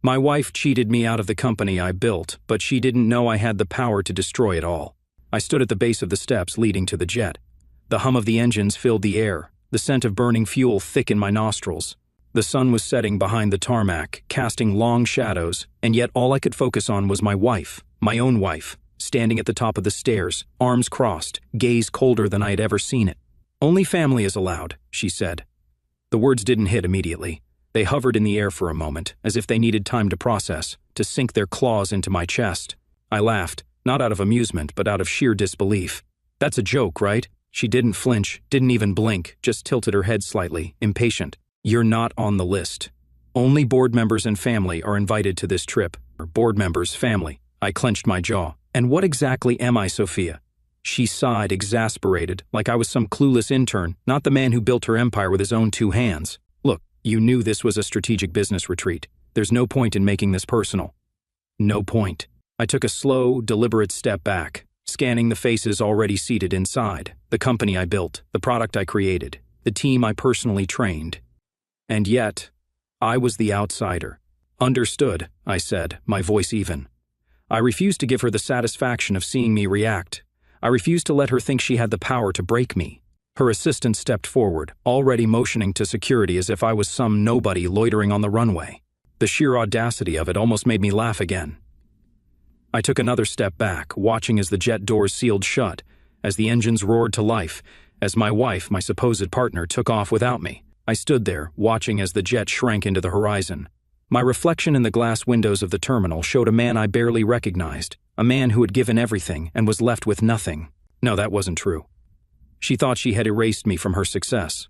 My wife cheated me out of the company I built, but she didn't know I had the power to destroy it all. I stood at the base of the steps leading to the jet. The hum of the engines filled the air, the scent of burning fuel thick in my nostrils. The sun was setting behind the tarmac, casting long shadows, and yet all I could focus on was my wife, my own wife, standing at the top of the stairs, arms crossed, gaze colder than I had ever seen it. "Only family is allowed," she said. The words didn't hit immediately. They hovered in the air for a moment, as if they needed time to process, to sink their claws into my chest. I laughed, not out of amusement, but out of sheer disbelief. "That's a joke, right?" She didn't flinch, didn't even blink, just tilted her head slightly, impatient. "You're not on the list. Only board members and family are invited to this trip." Board members, family. I clenched my jaw. "And what exactly am I, Sophia?" She sighed, exasperated, like I was some clueless intern, not the man who built her empire with his own 2 hands. "Look, you knew this was a strategic business retreat. There's no point in making this personal." No point. I took a slow, deliberate step back, scanning the faces already seated inside, the company I built, the product I created, the team I personally trained. And yet, I was the outsider. "Understood," I said, my voice even. I refused to give her the satisfaction of seeing me react. I refused to let her think she had the power to break me. Her assistant stepped forward, already motioning to security as if I was some nobody loitering on the runway. The sheer audacity of it almost made me laugh again. I took another step back, watching as the jet doors sealed shut, as the engines roared to life, as my wife, my supposed partner, took off without me. I stood there, watching as the jet shrank into the horizon. My reflection in the glass windows of the terminal showed a man I barely recognized, a man who had given everything and was left with nothing. No, that wasn't true. She thought she had erased me from her success.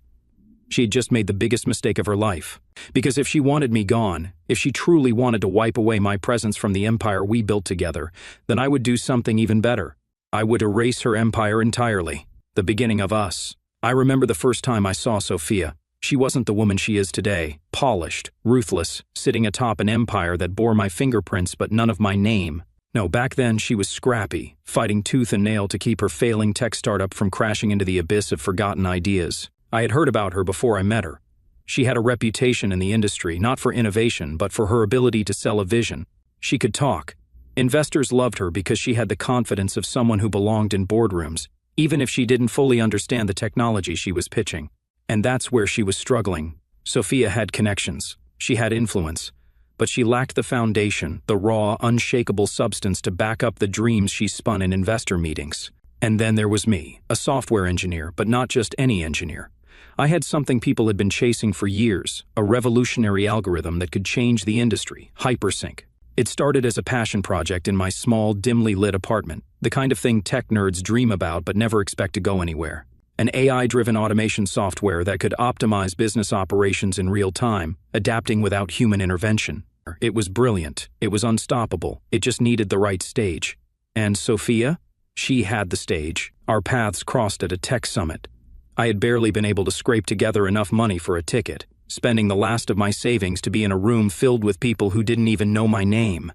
She had just made the biggest mistake of her life. Because if she wanted me gone, if she truly wanted to wipe away my presence from the empire we built together, then I would do something even better. I would erase her empire entirely, the beginning of us. I remember the first time I saw Sophia. She wasn't the woman she is today, polished, ruthless, sitting atop an empire that bore my fingerprints but none of my name. No, back then she was scrappy, fighting tooth and nail to keep her failing tech startup from crashing into the abyss of forgotten ideas. I had heard about her before I met her. She had a reputation in the industry, not for innovation, but for her ability to sell a vision. She could talk. Investors loved her because she had the confidence of someone who belonged in boardrooms, even if she didn't fully understand the technology she was pitching. And that's where she was struggling. Sophia had connections. She had influence. But she lacked the foundation, the raw, unshakable substance to back up the dreams she spun in investor meetings. And then there was me, a software engineer, but not just any engineer. I had something people had been chasing for years, a revolutionary algorithm that could change the industry, hypersync. It started as a passion project in my small, dimly lit apartment, the kind of thing tech nerds dream about but never expect to go anywhere. An AI-driven automation software that could optimize business operations in real time, adapting without human intervention. It was brilliant. It was unstoppable. It just needed the right stage. And Sophia? She had the stage. Our paths crossed at a tech summit. I had barely been able to scrape together enough money for a ticket, spending the last of my savings to be in a room filled with people who didn't even know my name.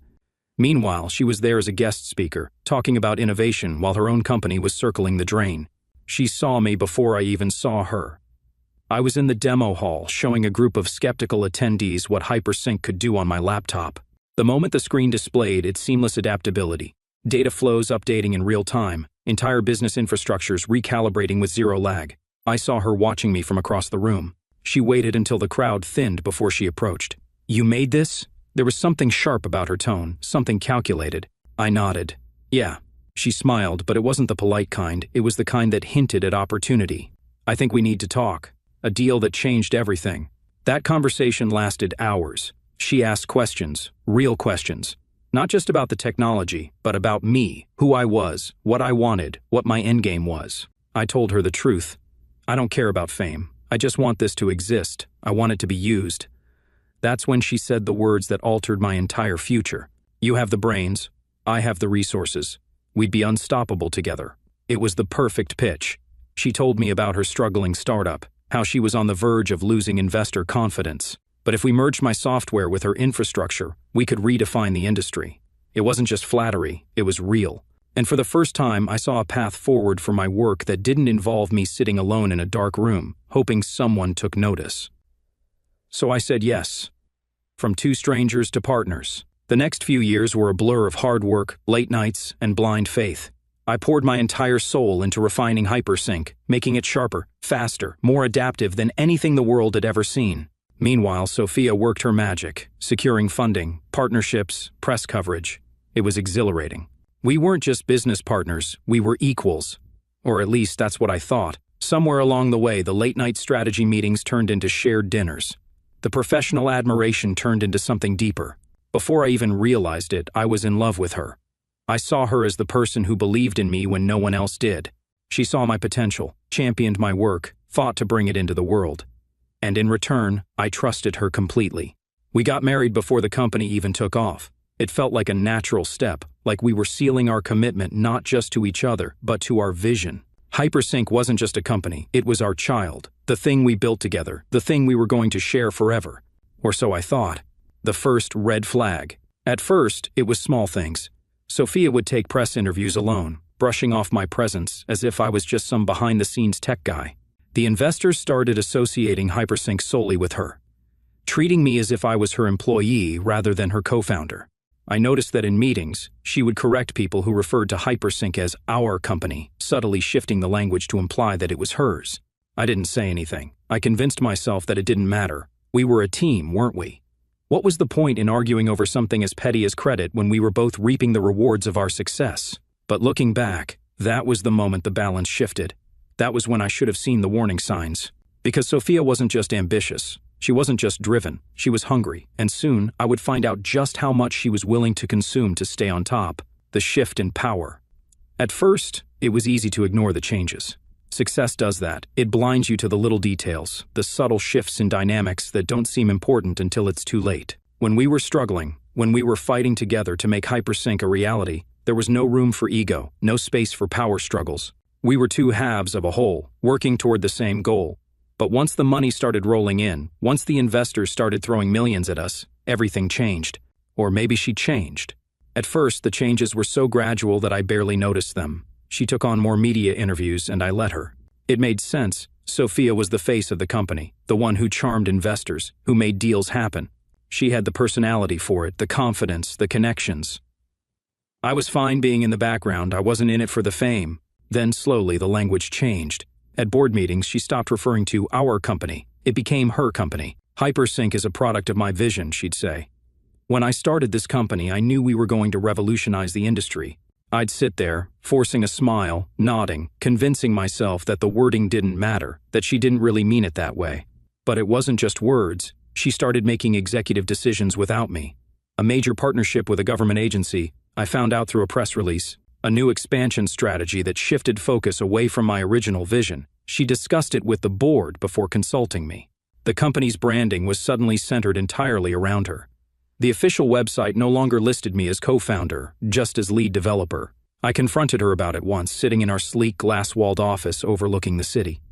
Meanwhile, she was there as a guest speaker, talking about innovation while her own company was circling the drain. She saw me before I even saw her. I was in the demo hall, showing a group of skeptical attendees what hypersync could do on my laptop. The moment the screen displayed its seamless adaptability, data flows updating in real time, entire business infrastructures recalibrating with zero lag, I saw her watching me from across the room. She waited until the crowd thinned before she approached. "You made this?" There was something sharp about her tone, something calculated. I nodded. "Yeah." She smiled, but it wasn't the polite kind. It was the kind that hinted at opportunity. "I think we need to talk. A deal that changed everything." That conversation lasted hours. She asked questions, real questions. Not just about the technology, but about me, who I was, what I wanted, what my endgame was. I told her the truth. I don't care about fame. I just want this to exist. I want it to be used. That's when she said the words that altered my entire future. "You have the brains. I have the resources. We'd be unstoppable together." It was the perfect pitch. She told me about her struggling startup, how she was on the verge of losing investor confidence. But if we merged my software with her infrastructure, we could redefine the industry. It wasn't just flattery, it was real. And for the first time, I saw a path forward for my work that didn't involve me sitting alone in a dark room, hoping someone took notice. So I said yes. from two strangers to partners. The next few years were a blur of hard work, late nights, and blind faith. I poured my entire soul into refining Hypersync, making it sharper, faster, more adaptive than anything the world had ever seen. Meanwhile, Sophia worked her magic, securing funding, partnerships, press coverage. It was exhilarating. We weren't just business partners, we were equals. Or at least that's what I thought. Somewhere along the way, the late-night strategy meetings turned into shared dinners. The professional admiration turned into something deeper. Before I even realized it, I was in love with her. I saw her as the person who believed in me when no one else did. She saw my potential, championed my work, fought to bring it into the world. And in return, I trusted her completely. We got married before the company even took off. It felt like a natural step, like we were sealing our commitment not just to each other, but to our vision. Hypersync wasn't just a company, it was our child, the thing we built together, the thing we were going to share forever. Or so I thought. The first red flag. At first, it was small things. Sophia would take press interviews alone, brushing off my presence as if I was just some behind-the-scenes tech guy. The investors started associating Hypersync solely with her, treating me as if I was her employee rather than her co-founder. I noticed that in meetings, she would correct people who referred to Hypersync as our company, subtly shifting the language to imply that it was hers. I didn't say anything. I convinced myself that it didn't matter. We were a team, weren't we? What was the point in arguing over something as petty as credit when we were both reaping the rewards of our success? But looking back, that was the moment the balance shifted. That was when I should have seen the warning signs. Because Sophia wasn't just ambitious. She wasn't just driven, she was hungry, and soon I would find out just how much she was willing to consume to stay on top. The shift in power. At first, it was easy to ignore the changes. Success does that. It blinds you to the little details, the subtle shifts in dynamics that don't seem important until it's too late. When we were struggling, when we were fighting together to make Hypersync a reality, there was no room for ego, no space for power struggles. We were two halves of a whole, working toward the same goal. But once the money started rolling in, once the investors started throwing millions at us, everything changed. Or maybe she changed. At first, the changes were so gradual that I barely noticed them. She took on more media interviews and I let her. It made sense. Sophia was the face of the company, the one who charmed investors, who made deals happen. She had the personality for it, the confidence, the connections. I was fine being in the background, I wasn't in it for the fame. Then slowly the language changed. At board meetings, she stopped referring to our company. It became her company. Hypersync is a product of my vision, she'd say. When I started this company, I knew we were going to revolutionize the industry. I'd sit there, forcing a smile, nodding, convincing myself that the wording didn't matter, that she didn't really mean it that way. But it wasn't just words. She started making executive decisions without me. A major partnership with a government agency, I found out through a press release. A new expansion strategy that shifted focus away from my original vision. She discussed it with the board before consulting me. The company's branding was suddenly centered entirely around her. The official website no longer listed me as co-founder, just as lead developer. I confronted her about it once, sitting in our sleek, glass-walled office overlooking the city.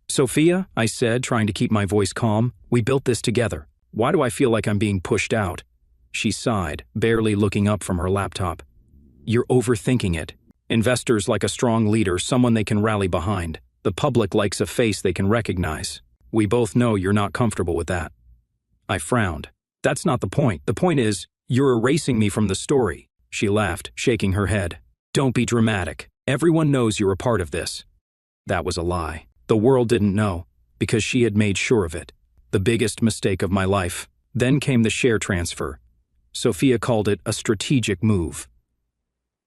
"Sophia," I said, trying to keep my voice calm, "we built this together. Why do I feel like I'm being pushed out?" She sighed, barely looking up from her laptop. "You're overthinking it. Investors like a strong leader, someone they can rally behind. The public likes a face they can recognize. We both know you're not comfortable with that." I frowned. "That's not the point. The point is, you're erasing me from the story." She laughed, shaking her head. "Don't be dramatic. Everyone knows you're a part of this." That was a lie. The world didn't know, because she had made sure of it. The biggest mistake of my life. Then came the share transfer. Sophia called it a strategic move.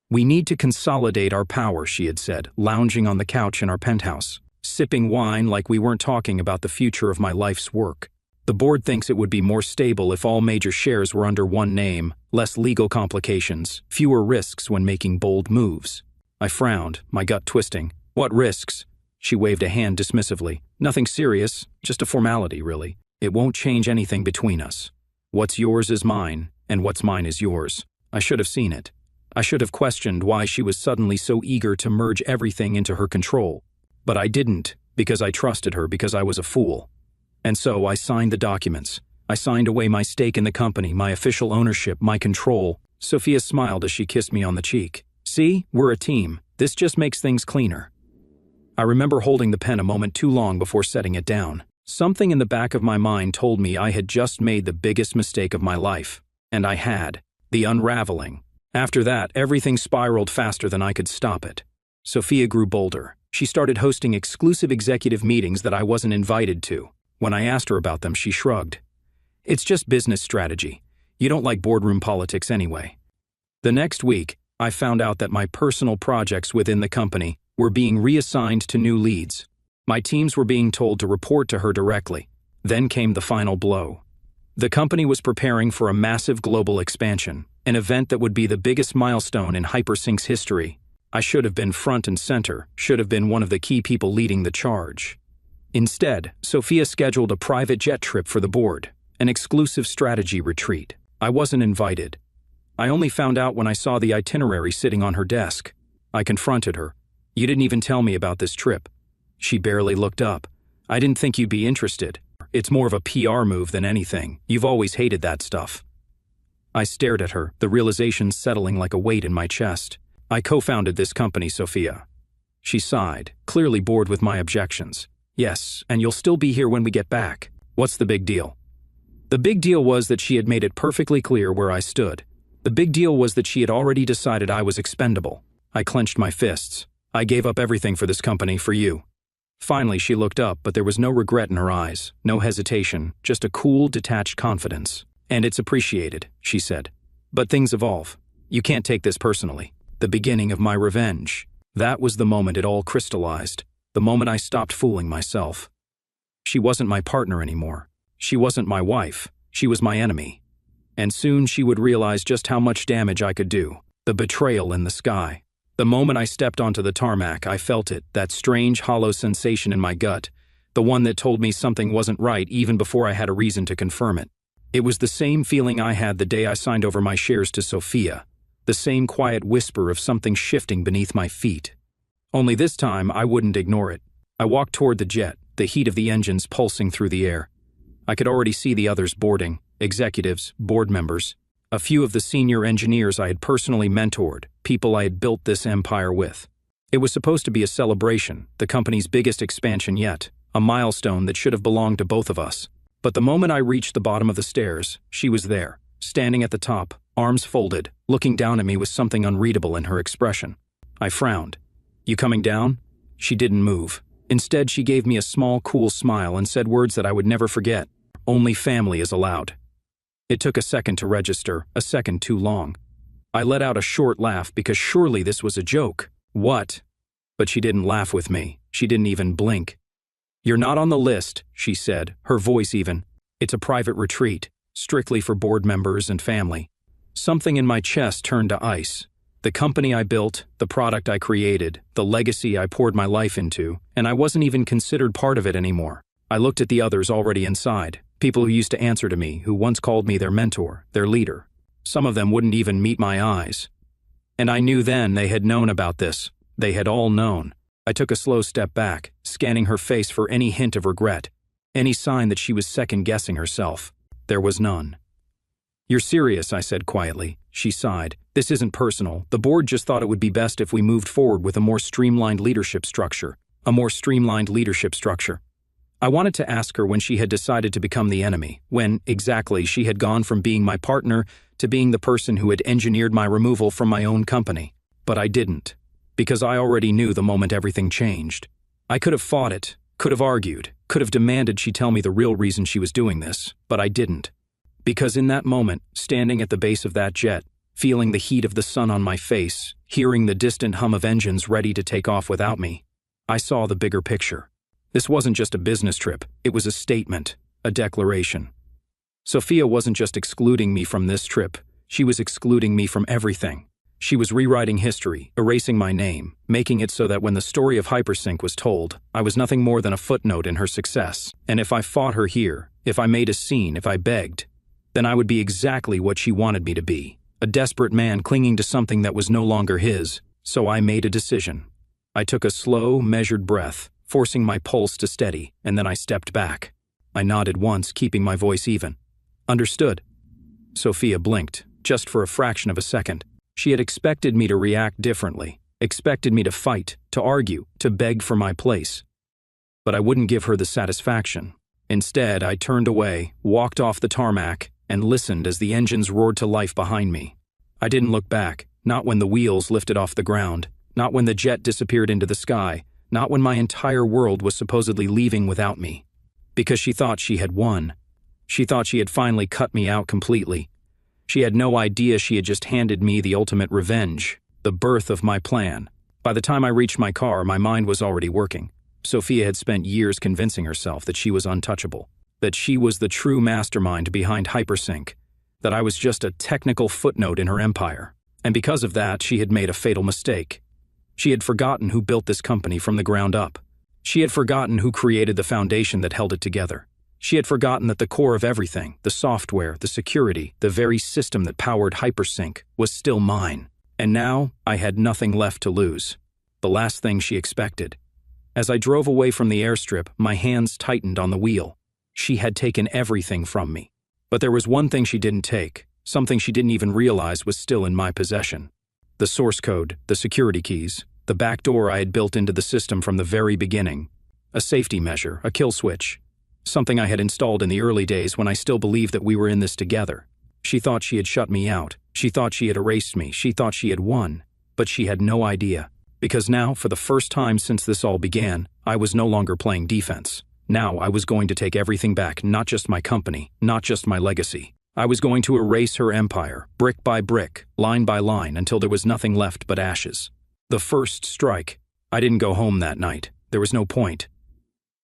"We need to consolidate our power," she had said, lounging on the couch in our penthouse, sipping wine like we weren't talking about the future of my life's work. "The board thinks it would be more stable if all major shares were under one name, less legal complications, fewer risks when making bold moves." I frowned, my gut twisting. "What risks?" She waved a hand dismissively. "Nothing serious, just a formality, really. It won't change anything between us. What's yours is mine, and what's mine is yours." I should have seen it. I should have questioned why she was suddenly so eager to merge everything into her control. But I didn't, because I trusted her, because I was a fool. And so I signed the documents. I signed away my stake in the company, my official ownership, my control. Sophia smiled as she kissed me on the cheek. "See, we're a team. This just makes things cleaner." I remember holding the pen a moment too long before setting it down. Something in the back of my mind told me I had just made the biggest mistake of my life. And I had. The unraveling. After that, everything spiraled faster than I could stop it. Sophia grew bolder. She started hosting exclusive executive meetings that I wasn't invited to. When I asked her about them, she shrugged. It's just business strategy. You don't like boardroom politics anyway. The next week, I found out that my personal projects within the company were being reassigned to new leads. My teams were being told to report to her directly. Then came the final blow. The company was preparing for a massive global expansion, an event that would be the biggest milestone in Hypersync's history. I should have been front and center, should have been one of the key people leading the charge. Instead, Sophia scheduled a private jet trip for the board, an exclusive strategy retreat. I wasn't invited. I only found out when I saw the itinerary sitting on her desk. I confronted her. You didn't even tell me about this trip. She barely looked up. I didn't think you'd be interested. It's more of a PR move than anything. You've always hated that stuff. I stared at her, the realization settling like a weight in my chest. I co-founded this company, Sophia. She sighed, clearly bored with my objections. Yes, and you'll still be here when we get back. What's the big deal? The big deal was that she had made it perfectly clear where I stood. The big deal was that she had already decided I was expendable. I clenched my fists. I gave up everything for this company, for you. Finally, she looked up, but there was no regret in her eyes, no hesitation, just a cool, detached confidence. And it's appreciated, she said. But things evolve. You can't take this personally. The beginning of my revenge. That was the moment it all crystallized, the moment I stopped fooling myself. She wasn't my partner anymore. She wasn't my wife. She was my enemy. And soon she would realize just how much damage I could do. The betrayal in the sky. The moment I stepped onto the tarmac, I felt it, that strange, hollow sensation in my gut, the one that told me something wasn't right even before I had a reason to confirm it. It was the same feeling I had the day I signed over my shares to Sophia, the same quiet whisper of something shifting beneath my feet. Only this time, I wouldn't ignore it. I walked toward the jet, the heat of the engines pulsing through the air. I could already see the others boarding, executives, board members, a few of the senior engineers I had personally mentored, people I had built this empire with. It was supposed to be a celebration, the company's biggest expansion yet, a milestone that should have belonged to both of us. But the moment I reached the bottom of the stairs, she was there, standing at the top, arms folded, looking down at me with something unreadable in her expression. I frowned. You coming down? She didn't move. Instead, she gave me a small, cool smile and said words that I would never forget. Only family is allowed. It took a second to register, a second too long. I let out a short laugh because surely this was a joke. What? But she didn't laugh with me. She didn't even blink. You're not on the list, she said, her voice even. It's a private retreat, strictly for board members and family. Something in my chest turned to ice. The company I built, the product I created, the legacy I poured my life into, and I wasn't even considered part of it anymore. I looked at the others already inside, people who used to answer to me, who once called me their mentor, their leader. Some of them wouldn't even meet my eyes. And I knew then they had known about this. They had all known. I took a slow step back, scanning her face for any hint of regret, any sign that she was second-guessing herself. There was none. You're serious, I said quietly. She sighed. This isn't personal. The board just thought it would be best if we moved forward with a more streamlined leadership structure. I wanted to ask her when she had decided to become the enemy, when, exactly, she had gone from being my partner to being the person who had engineered my removal from my own company. But I didn't, because I already knew the moment everything changed. I could have fought it, could have argued, could have demanded she tell me the real reason she was doing this, but I didn't. Because in that moment, standing at the base of that jet, feeling the heat of the sun on my face, hearing the distant hum of engines ready to take off without me, I saw the bigger picture. This wasn't just a business trip, it was a statement, a declaration. Sophia wasn't just excluding me from this trip, she was excluding me from everything. She was rewriting history, erasing my name, making it so that when the story of Hypersync was told, I was nothing more than a footnote in her success. And if I fought her here, if I made a scene, if I begged, then I would be exactly what she wanted me to be, a desperate man clinging to something that was no longer his. So I made a decision. I took a slow, measured breath, forcing my pulse to steady, and then I stepped back. I nodded once, keeping my voice even. Understood. Sophia blinked, just for a fraction of a second. She had expected me to react differently, expected me to fight, to argue, to beg for my place. But I wouldn't give her the satisfaction. Instead, I turned away, walked off the tarmac, and listened as the engines roared to life behind me. I didn't look back, not when the wheels lifted off the ground, not when the jet disappeared into the sky, not when my entire world was supposedly leaving without me. Because she thought she had won. She thought she had finally cut me out completely. She had no idea she had just handed me the ultimate revenge, the birth of my plan. By the time I reached my car, my mind was already working. Sophia had spent years convincing herself that she was untouchable, that she was the true mastermind behind Hypersync, that I was just a technical footnote in her empire. And because of that, she had made a fatal mistake. She had forgotten who built this company from the ground up. She had forgotten who created the foundation that held it together. She had forgotten that the core of everything, the software, the security, the very system that powered Hypersync, was still mine. And now, I had nothing left to lose. The last thing she expected. As I drove away from the airstrip, my hands tightened on the wheel. She had taken everything from me. But there was one thing she didn't take, something she didn't even realize was still in my possession. The source code, the security keys, the back door I had built into the system from the very beginning. A safety measure, a kill switch. Something I had installed in the early days when I still believed that we were in this together. She thought she had shut me out. She thought she had erased me. She thought she had won. But she had no idea. Because now, for the first time since this all began, I was no longer playing defense. Now I was going to take everything back, not just my company, not just my legacy. I was going to erase her empire, brick by brick, line by line, until there was nothing left but ashes. The first strike. I didn't go home that night. There was no point.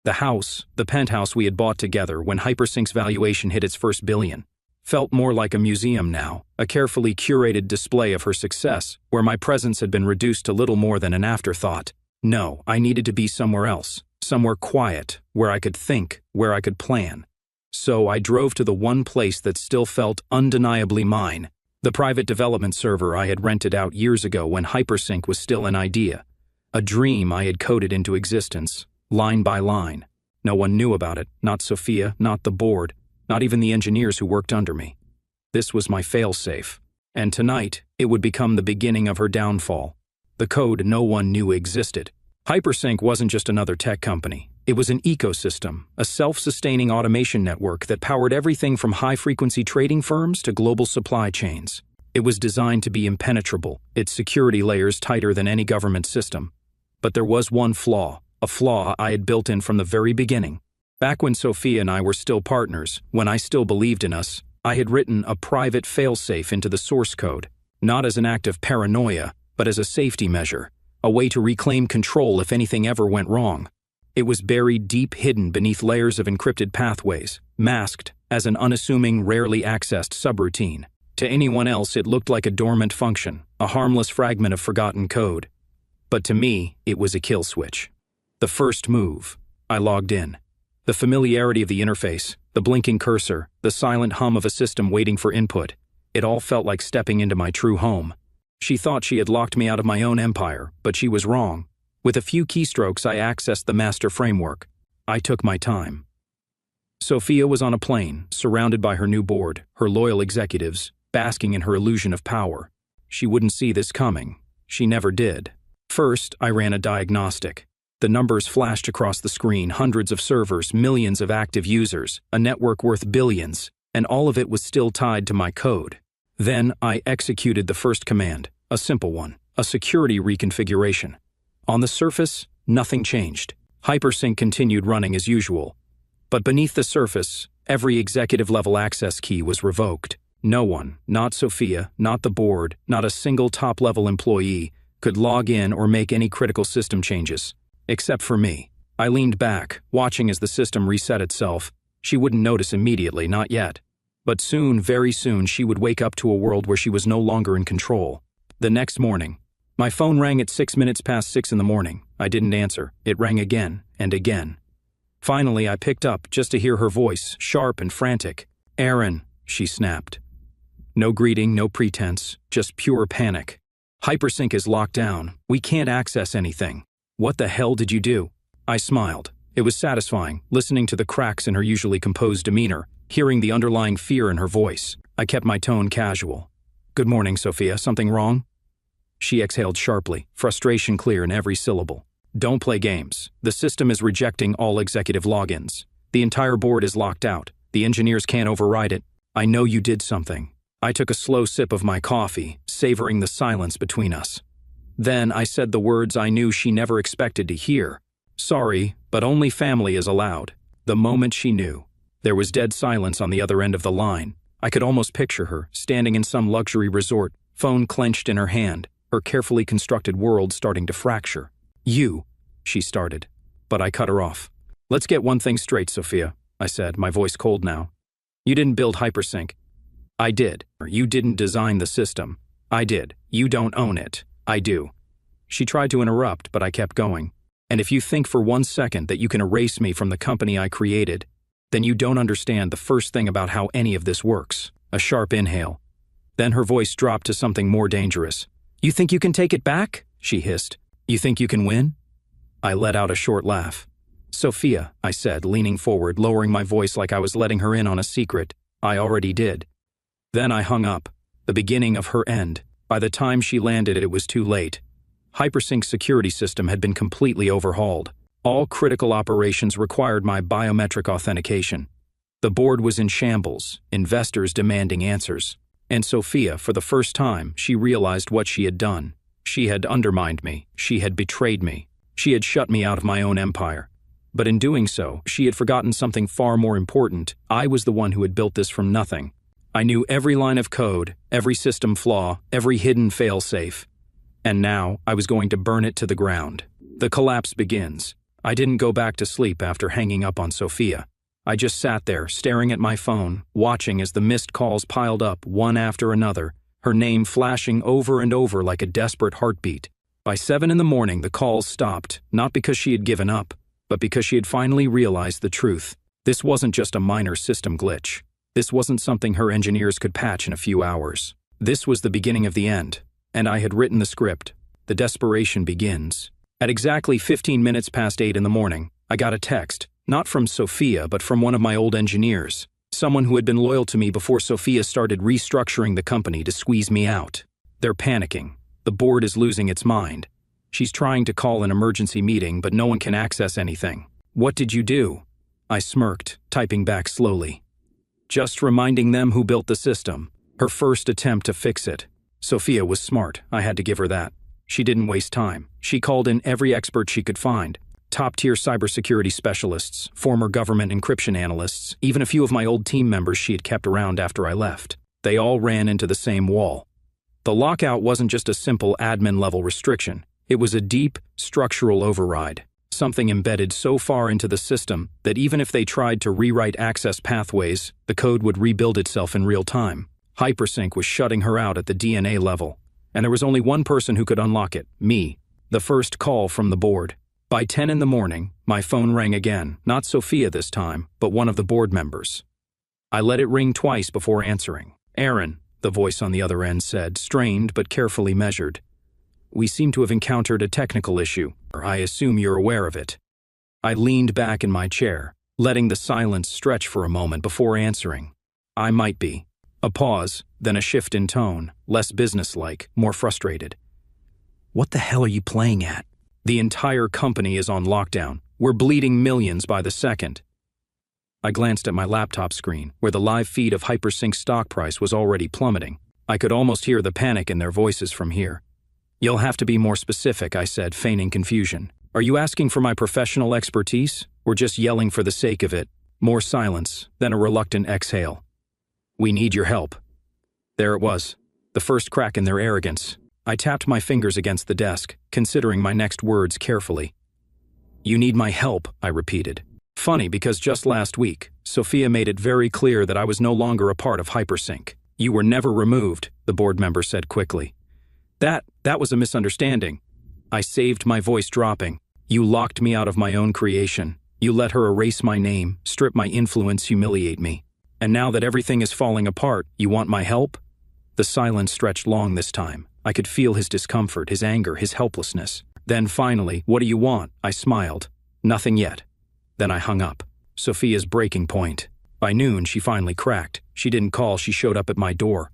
The house, the penthouse we had bought together when Hypersync's valuation hit its first billion, felt more like a museum now, a carefully curated display of her success, where my presence had been reduced to little more than an afterthought. No, I needed to be somewhere else, somewhere quiet, where I could think, where I could plan. So I drove to the one place that still felt undeniably mine, the private development server I had rented out years ago when Hypersync was still an idea, a dream I had coded into existence, line by line. No one knew about it, not Sophia, not the board, not even the engineers who worked under me. This was my failsafe, and tonight it would become the beginning of her downfall. The code no one knew existed. Hypersync wasn't just another tech company. It was an ecosystem, a self-sustaining automation network that powered everything from high-frequency trading firms to global supply chains. It was designed to be impenetrable, its security layers tighter than any government system. But there was one flaw, a flaw I had built in from the very beginning. Back when Sophia and I were still partners, when I still believed in us, I had written a private failsafe into the source code, not as an act of paranoia, but as a safety measure, a way to reclaim control if anything ever went wrong. It was buried deep hidden beneath layers of encrypted pathways, masked as an unassuming, rarely accessed subroutine. To anyone else, it looked like a dormant function, a harmless fragment of forgotten code. But to me, it was a kill switch. The first move. I logged in. The familiarity of the interface, the blinking cursor, the silent hum of a system waiting for input. It all felt like stepping into my true home. She thought she had locked me out of my own empire, but she was wrong. With a few keystrokes, I accessed the master framework. I took my time. Sophia was on a plane, surrounded by her new board, her loyal executives, basking in her illusion of power. She wouldn't see this coming. She never did. First, I ran a diagnostic. The numbers flashed across the screen, hundreds of servers, millions of active users, a network worth billions, and all of it was still tied to my code. Then I executed the first command, a simple one, a security reconfiguration. On the surface, nothing changed. Hypersync continued running as usual. But beneath the surface, every executive-level access key was revoked. No one, not Sophia, not the board, not a single top-level employee, could log in or make any critical system changes. Except for me. I leaned back, watching as the system reset itself. She wouldn't notice immediately, not yet. But soon, very soon, she would wake up to a world where she was no longer in control. The next morning, my phone rang at 6 minutes past 6 in the morning. I didn't answer. It rang again and again. Finally, I picked up just to hear her voice, sharp and frantic. "Aaron," she snapped. No greeting, no pretense, just pure panic. "Hypersync is locked down. We can't access anything. What the hell did you do?" I smiled. It was satisfying, listening to the cracks in her usually composed demeanor, hearing the underlying fear in her voice. I kept my tone casual. "Good morning, Sophia. Something wrong?" She exhaled sharply, frustration clear in every syllable. "Don't play games. The system is rejecting all executive logins. The entire board is locked out. The engineers can't override it. I know you did something. I took a slow sip of my coffee, savoring the silence between us. Then I said the words I knew she never expected to hear. Sorry, but only family is allowed. The moment she knew, there was dead silence on the other end of the line. I could almost picture her, standing in some luxury resort, phone clenched in her hand, her carefully constructed world starting to fracture. You, she started, but I cut her off. Let's get one thing straight, Sophia, I said, my voice cold now. You didn't build Hypersync. I did. You didn't design the system. I did. You don't own it. I do. She tried to interrupt, but I kept going. And if you think for 1 second that you can erase me from the company I created, then you don't understand the first thing about how any of this works. A sharp inhale. Then her voice dropped to something more dangerous. You think you can take it back? She hissed. You think you can win? I let out a short laugh. Sophia, I said, leaning forward, lowering my voice like I was letting her in on a secret. I already did. Then I hung up. The beginning of her end. By the time she landed, it was too late. Hypersync's security system had been completely overhauled. All critical operations required my biometric authentication. The board was in shambles, investors demanding answers. And Sophia, for the first time, she realized what she had done. She had undermined me. She had betrayed me. She had shut me out of my own empire. But in doing so, she had forgotten something far more important. I was the one who had built this from nothing. I knew every line of code, every system flaw, every hidden failsafe. And now, I was going to burn it to the ground. The collapse begins. I didn't go back to sleep after hanging up on Sophia. I just sat there, staring at my phone, watching as the missed calls piled up one after another, her name flashing over and over like a desperate heartbeat. By 7 a.m, the calls stopped, not because she had given up, but because she had finally realized the truth. This wasn't just a minor system glitch. This wasn't something her engineers could patch in a few hours. This was the beginning of the end, and I had written the script. The desperation begins. At exactly 15 minutes past 8 a.m, I got a text, not from Sophia, but from one of my old engineers, someone who had been loyal to me before Sophia started restructuring the company to squeeze me out. They're panicking. The board is losing its mind. She's trying to call an emergency meeting, but no one can access anything. What did you do? I smirked, typing back slowly. Just reminding them who built the system. Her first attempt to fix it. Sophia was smart, I had to give her that. She didn't waste time. She called in every expert she could find. Top-tier cybersecurity specialists, former government encryption analysts, even a few of my old team members she had kept around after I left. They all ran into the same wall. The lockout wasn't just a simple admin-level restriction. It was a deep, structural override. Something embedded so far into the system that even if they tried to rewrite access pathways, the code would rebuild itself in real time. Hypersync was shutting her out at the DNA level, and there was only one person who could unlock it, me. The first call from the board. By 10 a.m, my phone rang again, not Sophia this time, but one of the board members. I let it ring twice before answering. Aaron, the voice on the other end said, strained but carefully measured. We seem to have encountered a technical issue. I assume you're aware of it. I leaned back in my chair, letting the silence stretch for a moment before answering. I might be. A pause, then a shift in tone, less businesslike, more frustrated. What the hell are you playing at? The entire company is on lockdown. We're bleeding millions by the second. I glanced at my laptop screen, where the live feed of Hypersync's stock price was already plummeting. I could almost hear the panic in their voices from here. You'll have to be more specific, I said, feigning confusion. Are you asking for my professional expertise, or just yelling for the sake of it? More silence, then a reluctant exhale. We need your help. There it was, the first crack in their arrogance. I tapped my fingers against the desk, considering my next words carefully. You need my help, I repeated. Funny, because just last week, Sophia made it very clear that I was no longer a part of Hypersync. You were never removed, the board member said quickly. That was a misunderstanding. I saved my voice dropping. You locked me out of my own creation. You let her erase my name, strip my influence, humiliate me. And now that everything is falling apart, you want my help? The silence stretched long this time. I could feel his discomfort, his anger, his helplessness. Then finally, what do you want? I smiled. Nothing yet. Then I hung up. Sophia's breaking point. By noon, she finally cracked. She didn't call, she showed up at my door.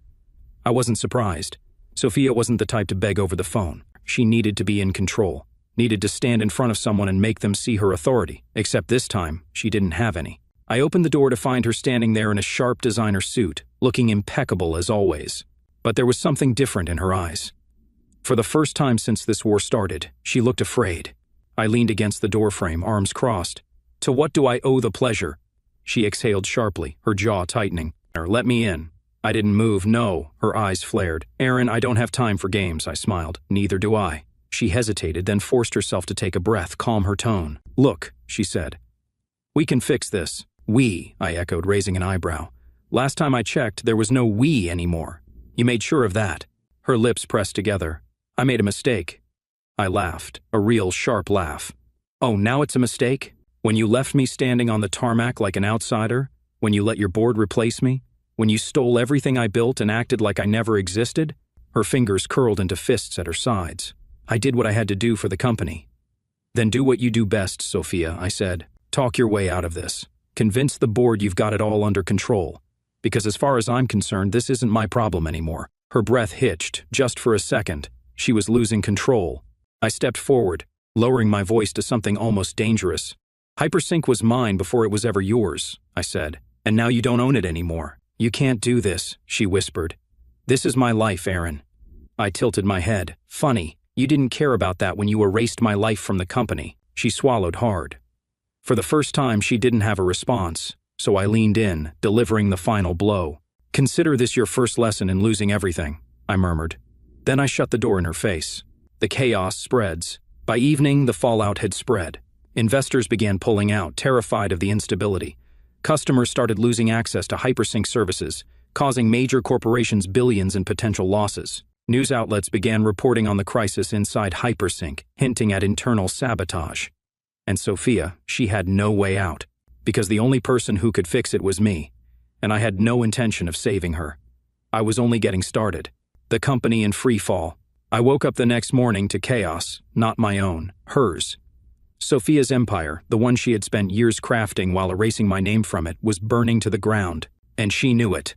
I wasn't surprised. Sophia wasn't the type to beg over the phone. She needed to be in control, needed to stand in front of someone and make them see her authority, except this time, she didn't have any. I opened the door to find her standing there in a sharp designer suit, looking impeccable as always. But there was something different in her eyes. For the first time since this war started, she looked afraid. I leaned against the doorframe, arms crossed. "To what do I owe the pleasure?" She exhaled sharply, her jaw tightening. "Let me in." I didn't move, no. Her eyes flared. "Aaron, I don't have time for games," I smiled. "Neither do I." She hesitated, then forced herself to take a breath, calm her tone. "Look," she said. "We can fix this." "We," I echoed, raising an eyebrow. "Last time I checked, there was no we anymore. You made sure of that." Her lips pressed together. "I made a mistake." I laughed, a real sharp laugh. "Oh, now it's a mistake? When you left me standing on the tarmac like an outsider? When you let your board replace me? When you stole everything I built and acted like I never existed?" Her fingers curled into fists at her sides. "I did what I had to do for the company." "Then do what you do best, Sophia," I said. "Talk your way out of this. Convince the board you've got it all under control. Because as far as I'm concerned, this isn't my problem anymore." Her breath hitched, just for a second. She was losing control. I stepped forward, lowering my voice to something almost dangerous. "Hypersync was mine before it was ever yours," I said. "And now you don't own it anymore." "You can't do this," she whispered. "This is my life, Aaron." I tilted my head. "Funny, you didn't care about that when you erased my life from the company." She swallowed hard. For the first time, she didn't have a response, so I leaned in, delivering the final blow. "Consider this your first lesson in losing everything," I murmured. Then I shut the door in her face. The chaos spreads. By evening, the fallout had spread. Investors began pulling out, terrified of the instability. Customers started losing access to hypersync services, causing major corporations billions in potential losses. News outlets began reporting on the crisis inside hypersync, hinting at internal sabotage. And Sophia, she had no way out, because the only person who could fix it was me, and I had no intention of saving her. I was only getting started. The company in free fall. I woke up the next morning to chaos, not my own, hers. Sophia's empire, the one she had spent years crafting while erasing my name from it, was burning to the ground, and she knew it.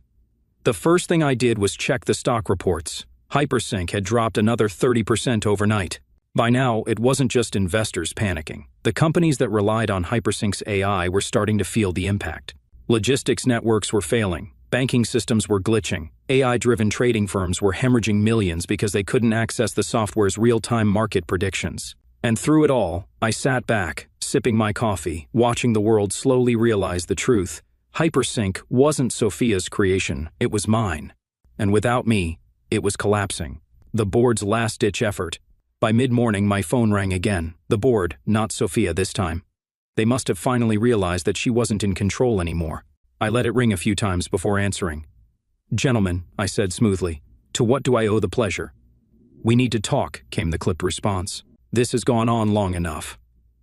The first thing I did was check the stock reports. Hypersync had dropped another 30% overnight. By now, it wasn't just investors panicking. The companies that relied on Hypersync's AI were starting to feel the impact. Logistics networks were failing. Banking systems were glitching. AI-driven trading firms were hemorrhaging millions because they couldn't access the software's real-time market predictions. And through it all, I sat back, sipping my coffee, watching the world slowly realize the truth. Hypersync wasn't Sophia's creation, it was mine. And without me, it was collapsing. The board's last-ditch effort. By mid-morning, my phone rang again. The board, not Sophia this time. They must have finally realized that she wasn't in control anymore. I let it ring a few times before answering. "Gentlemen," I said smoothly, "to what do I owe the pleasure?" "We need to talk," came the clipped response. "This has gone on long enough."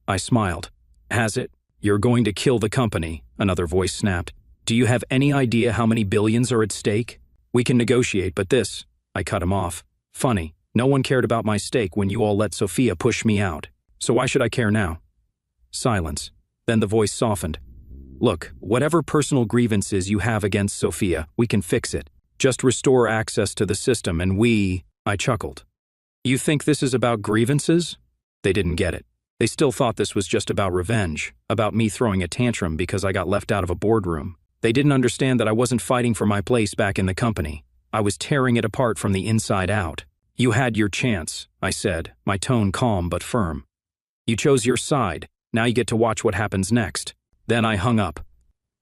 I smiled. "Has it? You're going to kill the company," another voice snapped. "Do you have any idea how many billions are at stake? We can negotiate, but this..." I cut him off. "Funny. No one cared about my stake when you all let Sophia push me out. So why should I care now?" Silence. Then the voice softened. "Look, whatever personal grievances you have against Sophia, we can fix it. Just restore access to the system and we..." I chuckled. "You think this is about grievances?" They didn't get it. They still thought this was just about revenge, about me throwing a tantrum because I got left out of a boardroom. They didn't understand that I wasn't fighting for my place back in the company. I was tearing it apart from the inside out. "You had your chance," I said, my tone calm but firm. "You chose your side. Now you get to watch what happens next." Then I hung up.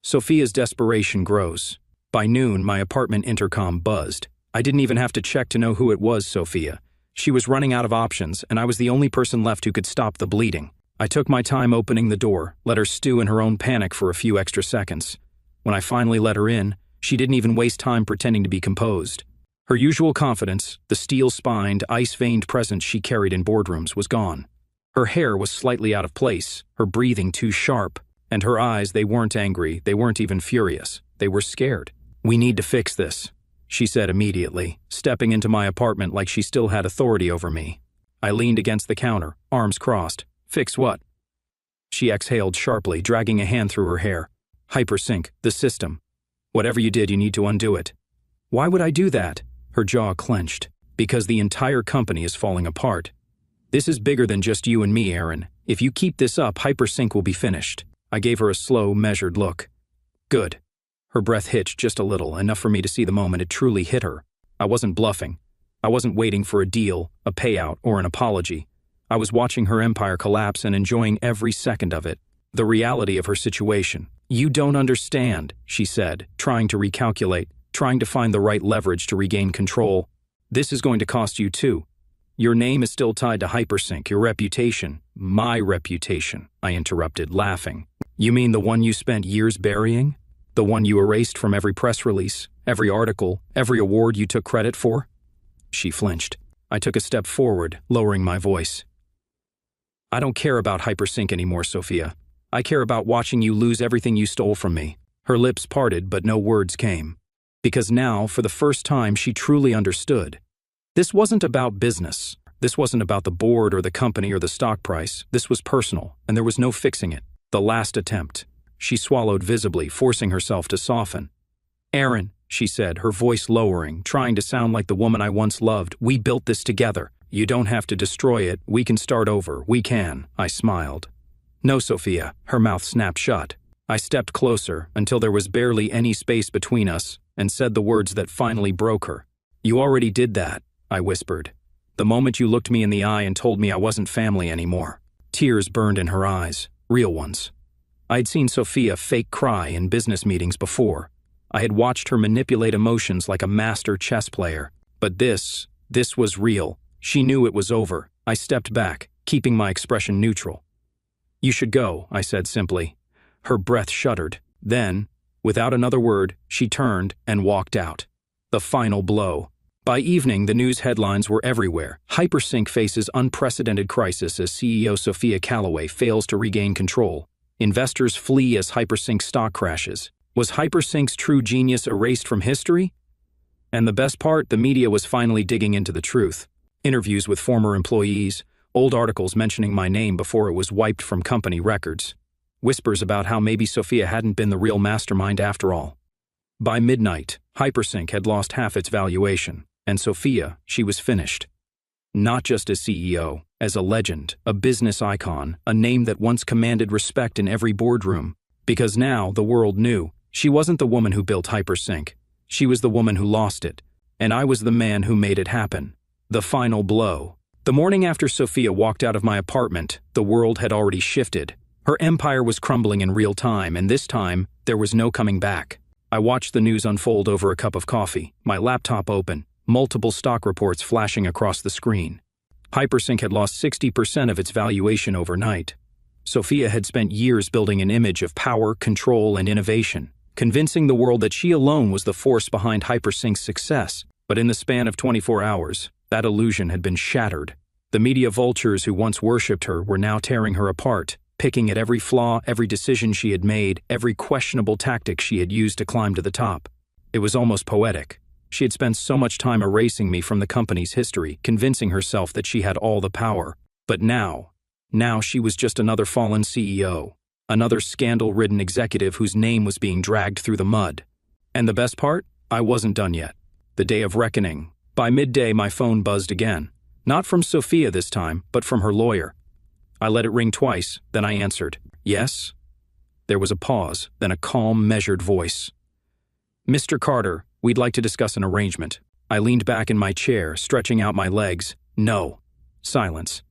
Sophia's desperation grows. By noon, my apartment intercom buzzed. I didn't even have to check to know who it was, Sophia. She was running out of options, and I was the only person left who could stop the bleeding. I took my time opening the door, let her stew in her own panic for a few extra seconds. When I finally let her in, she didn't even waste time pretending to be composed. Her usual confidence, the steel-spined, ice-veined presence she carried in boardrooms, was gone. Her hair was slightly out of place, her breathing too sharp, and her eyes, they weren't angry, they weren't even furious. They were scared. "We need to fix this," she said immediately, stepping into my apartment like she still had authority over me. I leaned against the counter, arms crossed. "Fix what?" She exhaled sharply, dragging a hand through her hair. "Hypersync, the system. Whatever you did, you need to undo it." "Why would I do that?" Her jaw clenched. "Because the entire company is falling apart. This is bigger than just you and me, Aaron. If you keep this up, Hypersync will be finished." I gave her a slow, measured look. Good. Her breath hitched just a little, enough for me to see the moment it truly hit her. I wasn't bluffing. I wasn't waiting for a deal, a payout, or an apology. I was watching her empire collapse and enjoying every second of it. The reality of her situation. You don't understand, she said, trying to recalculate, trying to find the right leverage to regain control. This is going to cost you too. Your name is still tied to Hypersync, your reputation. My reputation, I interrupted, laughing. You mean the one you spent years burying? The one you erased from every press release, every article, every award you took credit for? She flinched. I took a step forward, lowering my voice. I don't care about Hypersync anymore, Sophia. I care about watching you lose everything you stole from me. Her lips parted, but no words came. Because now, for the first time, she truly understood. This wasn't about business. This wasn't about the board or the company or the stock price. This was personal, and there was no fixing it. The last attempt. She swallowed visibly, forcing herself to soften. Aaron, she said, her voice lowering, trying to sound like the woman I once loved, we built this together. You don't have to destroy it. We can start over. We can. I smiled. No, Sophia. Her mouth snapped shut. I stepped closer until there was barely any space between us and said the words that finally broke her. You already did that, I whispered. The moment you looked me in the eye and told me I wasn't family anymore. Tears burned in her eyes, real ones. I'd seen Sophia fake cry in business meetings before. I had watched her manipulate emotions like a master chess player. But this was real. She knew it was over. I stepped back, keeping my expression neutral. You should go, I said simply. Her breath shuddered. Then, without another word, she turned and walked out. The final blow. By evening, the news headlines were everywhere. Hypersync faces unprecedented crisis as CEO Sophia Calloway fails to regain control. Investors flee as Hypersync stock crashes. Was Hypersync's true genius erased from history? And the best part, the media was finally digging into the truth. Interviews with former employees, old articles mentioning my name before it was wiped from company records. Whispers about how maybe Sophia hadn't been the real mastermind after all. By midnight, Hypersync had lost half its valuation, and Sophia, she was finished. Not just as CEO, as a legend, a business icon, a name that once commanded respect in every boardroom. Because now the world knew she wasn't the woman who built Hypersync. She was the woman who lost it, and I was the man who made it happen. The final blow. The morning after Sophia walked out of my apartment, the world had already shifted. Her empire was crumbling in real time, and this time, there was no coming back. I watched the news unfold over a cup of coffee, my laptop open, multiple stock reports flashing across the screen. Hypersync had lost 60% of its valuation overnight. Sophia had spent years building an image of power, control, and innovation, convincing the world that she alone was the force behind Hypersync's success. But in the span of 24 hours, that illusion had been shattered. The media vultures who once worshipped her were now tearing her apart, picking at every flaw, every decision she had made, every questionable tactic she had used to climb to the top. It was almost poetic. She had spent so much time erasing me from the company's history, convincing herself that she had all the power. But now she was just another fallen CEO, another scandal-ridden executive whose name was being dragged through the mud. And the best part? I wasn't done yet. The day of reckoning. By midday, my phone buzzed again. Not from Sophia this time, but from her lawyer. I let it ring twice, then I answered. Yes? There was a pause, then a calm, measured voice. Mr. Carter, we'd like to discuss an arrangement. I leaned back in my chair, stretching out my legs. No. Silence.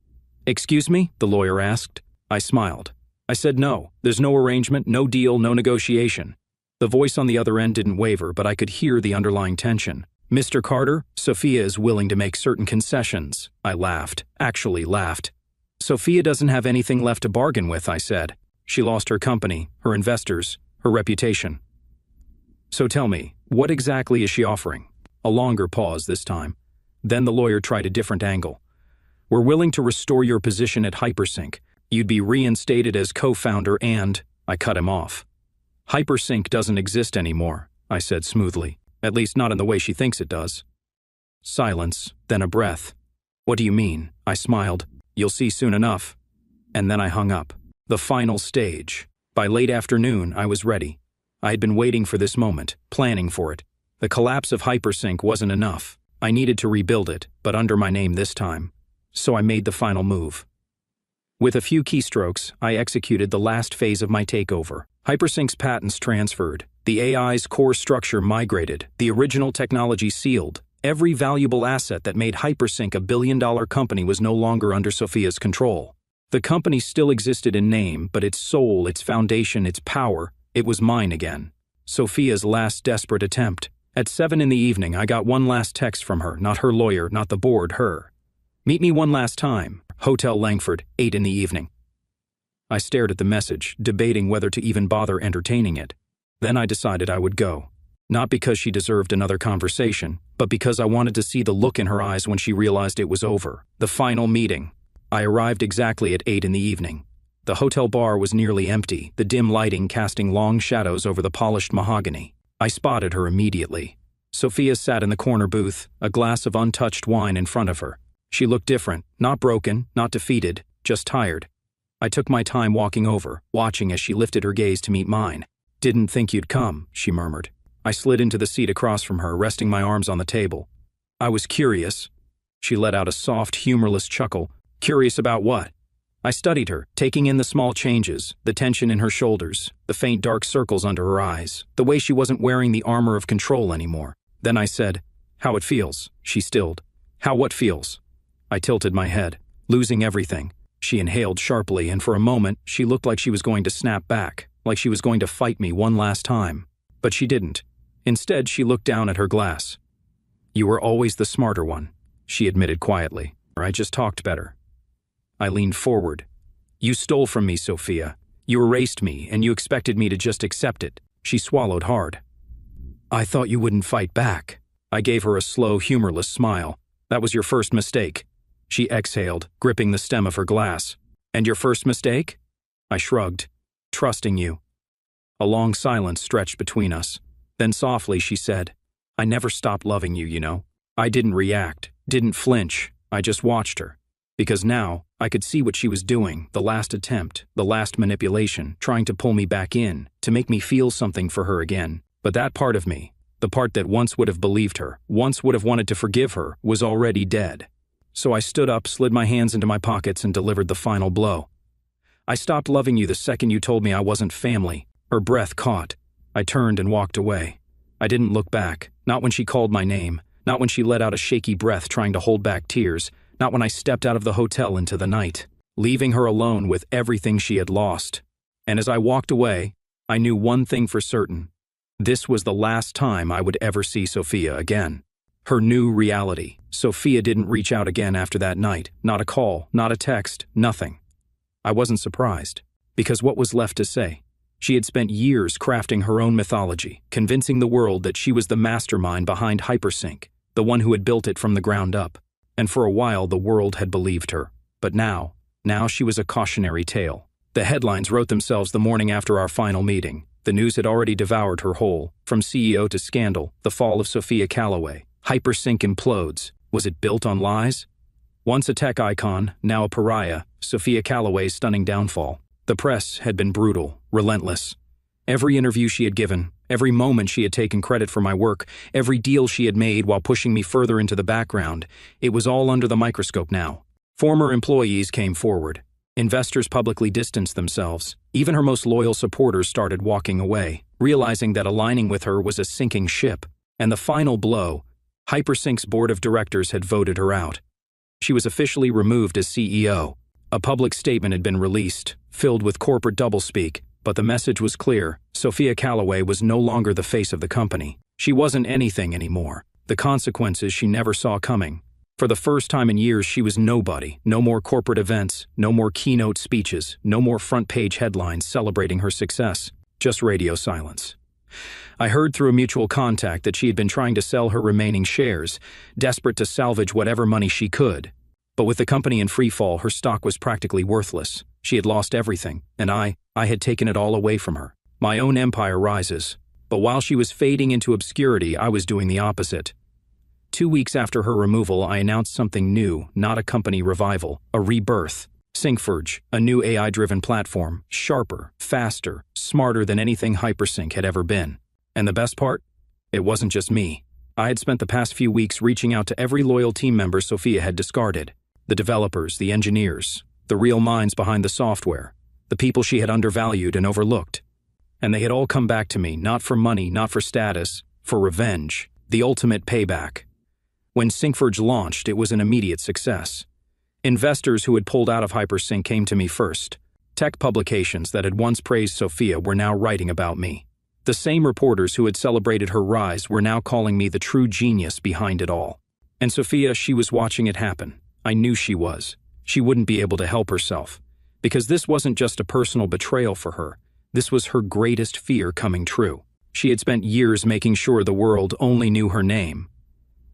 Excuse me? The lawyer asked. I smiled. I said no. There's no arrangement, no deal, no negotiation. The voice on the other end didn't waver, but I could hear the underlying tension. Mr. Carter, Sophia is willing to make certain concessions. I laughed. Actually laughed. Sophia doesn't have anything left to bargain with, I said. She lost her company, her investors, her reputation. So tell me, what exactly is she offering? A longer pause this time. Then the lawyer tried a different angle. We're willing to restore your position at Hypersync. You'd be reinstated as co-founder and... I cut him off. Hypersync doesn't exist anymore, I said smoothly. At least not in the way she thinks it does. Silence, then a breath. What do you mean? I smiled. You'll see soon enough. And then I hung up. The final stage. By late afternoon, I was ready. I had been waiting for this moment, planning for it. The collapse of Hypersync wasn't enough. I needed to rebuild it, but under my name this time. So I made the final move. With a few keystrokes, I executed the last phase of my takeover. Hypersync's patents transferred, the AI's core structure migrated, the original technology sealed. Every valuable asset that made Hypersync a billion-dollar company was no longer under Sophia's control. The company still existed in name, but its soul, its foundation, its power, it was mine again. Sophia's last desperate attempt. At 7 in the evening, I got one last text from her, not her lawyer, not the board, her. Meet me one last time. Hotel Langford, 8 in the evening. I stared at the message, debating whether to even bother entertaining it. Then I decided I would go. Not because she deserved another conversation, but because I wanted to see the look in her eyes when she realized it was over. The final meeting. I arrived exactly at 8 in the evening. The hotel bar was nearly empty, the dim lighting casting long shadows over the polished mahogany. I spotted her immediately. Sophia sat in the corner booth, a glass of untouched wine in front of her. She looked different, not broken, not defeated, just tired. I took my time walking over, watching as she lifted her gaze to meet mine. "Didn't think you'd come," she murmured. I slid into the seat across from her, resting my arms on the table. "I was curious." She let out a soft, humorless chuckle. "Curious about what?" I studied her, taking in the small changes, the tension in her shoulders, the faint dark circles under her eyes, the way she wasn't wearing the armor of control anymore. Then I said, "How it feels." She stilled. "How what feels?" I tilted my head, losing everything. She inhaled sharply, and for a moment, she looked like she was going to snap back, like she was going to fight me one last time. But she didn't. Instead, she looked down at her glass. "You were always the smarter one," she admitted quietly. "I just talked better." I leaned forward. "You stole from me, Sophia. You erased me, and you expected me to just accept it." She swallowed hard. "I thought you wouldn't fight back." I gave her a slow, humorless smile. "That was your first mistake." She exhaled, gripping the stem of her glass. "And your first mistake?" I shrugged. "Trusting you." A long silence stretched between us. Then softly she said, "I never stopped loving you, you know." I didn't react, didn't flinch. I just watched her. Because now, I could see what she was doing, the last attempt, the last manipulation, trying to pull me back in, to make me feel something for her again. But that part of me, the part that once would have believed her, once would have wanted to forgive her, was already dead. So I stood up, slid my hands into my pockets, and delivered the final blow. "I stopped loving you the second you told me I wasn't family." Her breath caught. I turned and walked away. I didn't look back, not when she called my name, not when she let out a shaky breath trying to hold back tears, not when I stepped out of the hotel into the night, leaving her alone with everything she had lost. And as I walked away, I knew one thing for certain. This was the last time I would ever see Sophia again. Her new reality. Sophia didn't reach out again after that night. Not a call, not a text, nothing. I wasn't surprised, because what was left to say? She had spent years crafting her own mythology, convincing the world that she was the mastermind behind Hypersync, the one who had built it from the ground up. And for a while the world had believed her. But now she was a cautionary tale. The headlines wrote themselves the morning after our final meeting. The news had already devoured her whole, from CEO to scandal, the fall of Sophia Callaway. Hypersync implodes. Was it built on lies? Once a tech icon, now a pariah, Sophia Callaway's stunning downfall. The press had been brutal, relentless. Every interview she had given, every moment she had taken credit for my work, every deal she had made while pushing me further into the background, it was all under the microscope now. Former employees came forward. Investors publicly distanced themselves. Even her most loyal supporters started walking away, realizing that aligning with her was a sinking ship. And the final blow, Hypersync's board of directors had voted her out. She was officially removed as CEO. A public statement had been released, filled with corporate doublespeak, but the message was clear. Sophia Callaway was no longer the face of the company. She wasn't anything anymore. The consequences she never saw coming. For the first time in years, she was nobody. No more corporate events, no more keynote speeches, no more front-page headlines celebrating her success. Just radio silence. I heard through a mutual contact that she had been trying to sell her remaining shares, desperate to salvage whatever money she could. But with the company in free fall, her stock was practically worthless. She had lost everything, and I had taken it all away from her. My own empire rises. But while she was fading into obscurity, I was doing the opposite. 2 weeks after her removal, I announced something new, not a company revival, a rebirth. Syncforge, a new AI-driven platform, sharper, faster, smarter than anything Hypersync had ever been. And the best part? It wasn't just me. I had spent the past few weeks reaching out to every loyal team member Sophia had discarded. The developers, the engineers, the real minds behind the software, the people she had undervalued and overlooked. And they had all come back to me, not for money, not for status, for revenge, the ultimate payback. When Syncforge launched, it was an immediate success. Investors who had pulled out of Hypersync came to me first. Tech publications that had once praised Sophia were now writing about me. The same reporters who had celebrated her rise were now calling me the true genius behind it all. And Sophia, she was watching it happen. I knew she was. She wouldn't be able to help herself. Because this wasn't just a personal betrayal for her. This was her greatest fear coming true. She had spent years making sure the world only knew her name.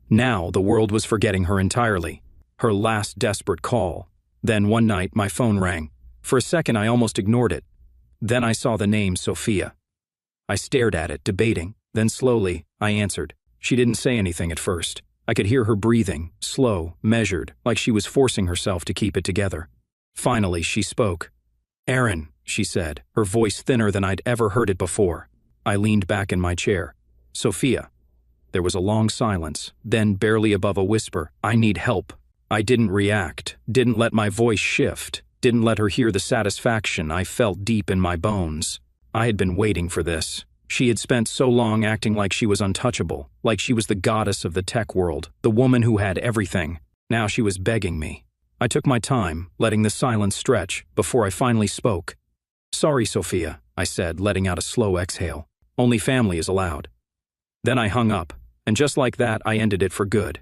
Now the world was forgetting her entirely. Her last desperate call. Then one night my phone rang. For a second I almost ignored it. Then I saw the name Sophia. I stared at it, debating. Then slowly, I answered. She didn't say anything at first. I could hear her breathing, slow, measured, like she was forcing herself to keep it together. Finally, she spoke. "Aaron," she said, her voice thinner than I'd ever heard it before. I leaned back in my chair. "Sophia." There was a long silence, then barely above a whisper, "I need help." I didn't react, didn't let my voice shift, didn't let her hear the satisfaction I felt deep in my bones. I had been waiting for this. She had spent so long acting like she was untouchable, like she was the goddess of the tech world, the woman who had everything. Now she was begging me. I took my time, letting the silence stretch, before I finally spoke. "Sorry, Sophia," I said, letting out a slow exhale. "Only family is allowed." Then I hung up, and just like that I ended it for good.